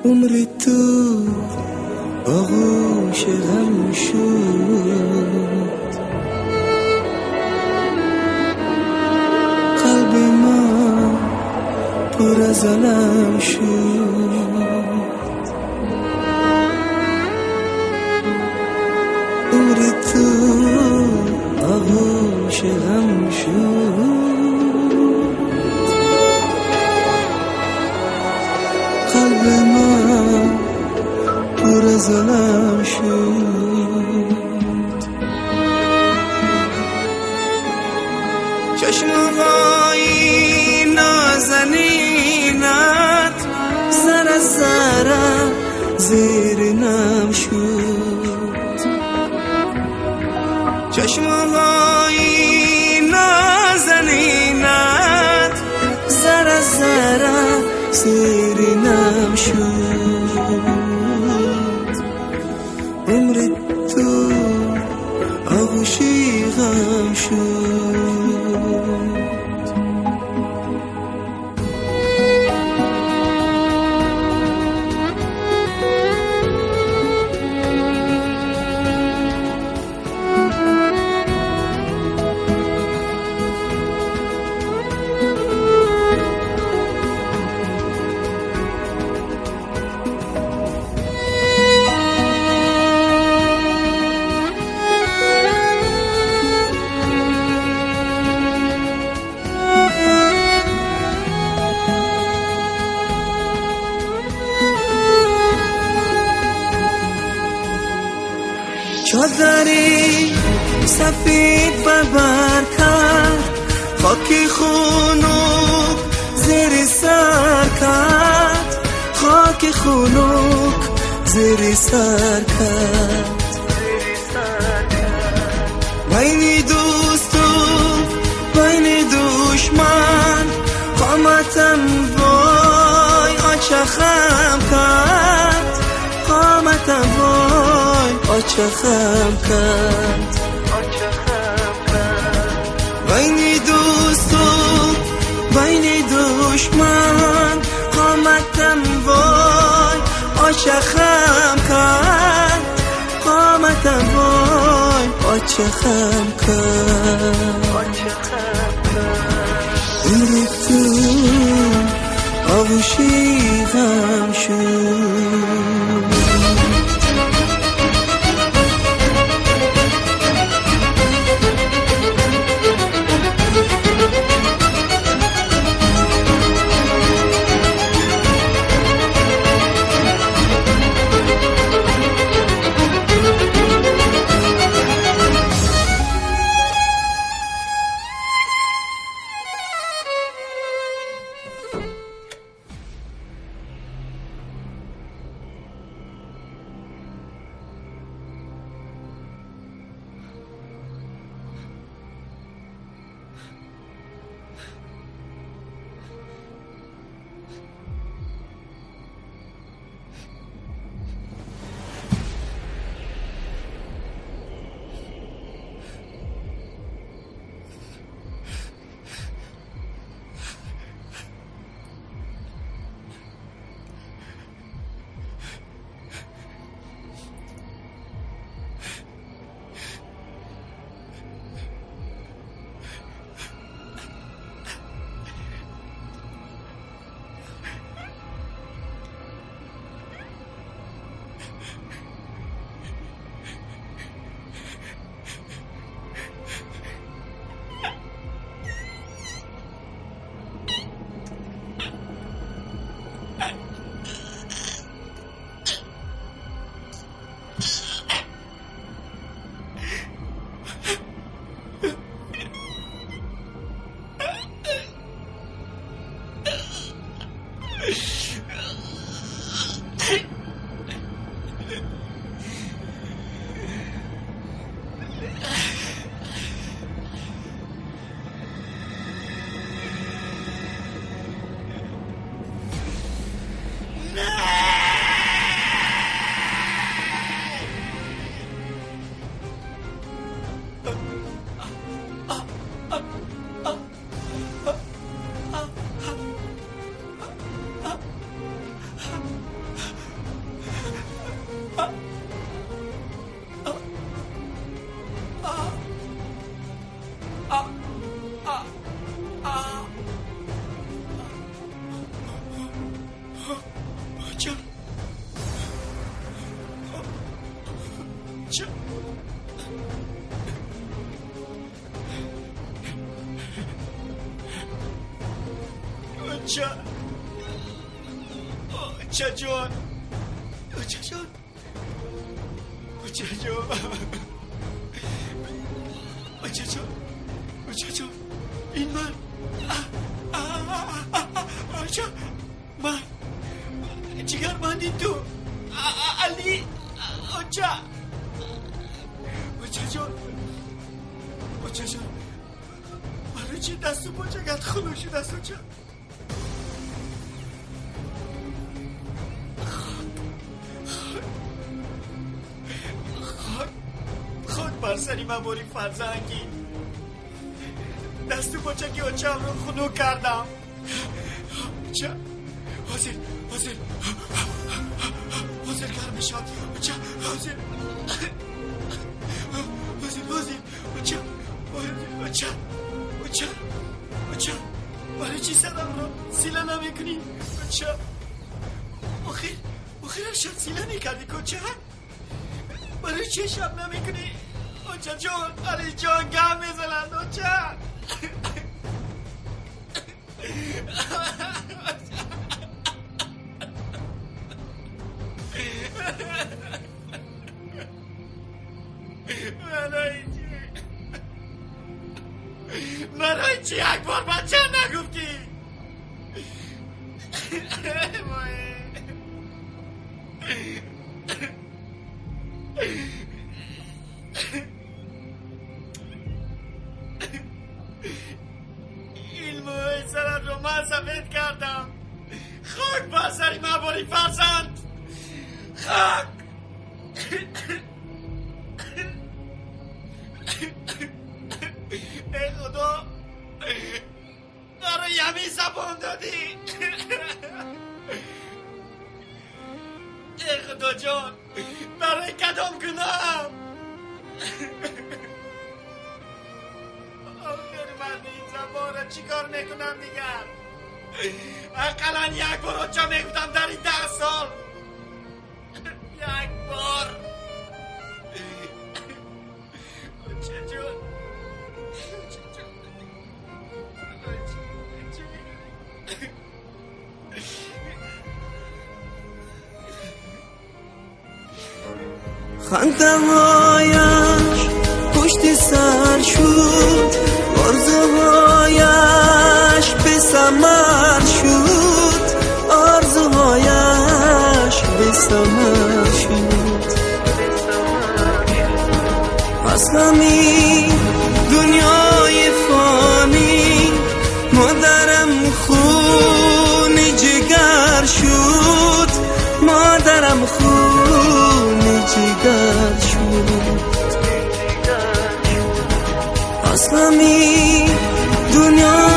عمر تو آغوش غم شد، قلب من پر از علم شد. عمر تو آغوش غم شد، قلب من پر از علم شد. چشم‌های نازنینت ذره ذره زیر نم شد. چشم‌های نازنینت ذره ذره زیر نم شد. عمر تو آغوشی غم شد. چادری سفید بر کرد، خاکی خونوک زیر سر کرد، خاکی خونوک زیر سر کرد. بین دوست و بین دشمن قامتم وای آچه خم کرد، قامتم وای آچه خم کرد. بین دوست و بین دشمن قامتم وای آچه خم کرد، قامتم وای آچه خم کرد. عمر تو آغوشی غم شد. جان این من من جگر بندی تو علی جان برای چی دستو با جگت خلوشی دستو چه خود بر سری من باری فرزنگی دستو با چکی و چم رو خونو کردم حاضر گرم شد برای چی سرم رو سیله نمیکنی آخر شد سیله نکردی کچه برای چی شب نمیکنی جان علی جان گم میزنند برای چی یک بار بچه نگفتی این موی سرت رو من سفید کردم خاک بر سری مباری فرزند خاک ای خدا برای یمی زبان دادی ای خدا جان برای کدام گناهم آخر من این زبان را چی کار میکنم دیگر اقلا یک بار چه میگفتم در این 10 سال یک بار چجور خنده‌هایش پشت سر شد آرزوهایش به ثمر شد آرزوهایش به ثمر شد از همین دنیای فانی مادرم خون جگر شد مادرم خون جگر شد از همین دنیا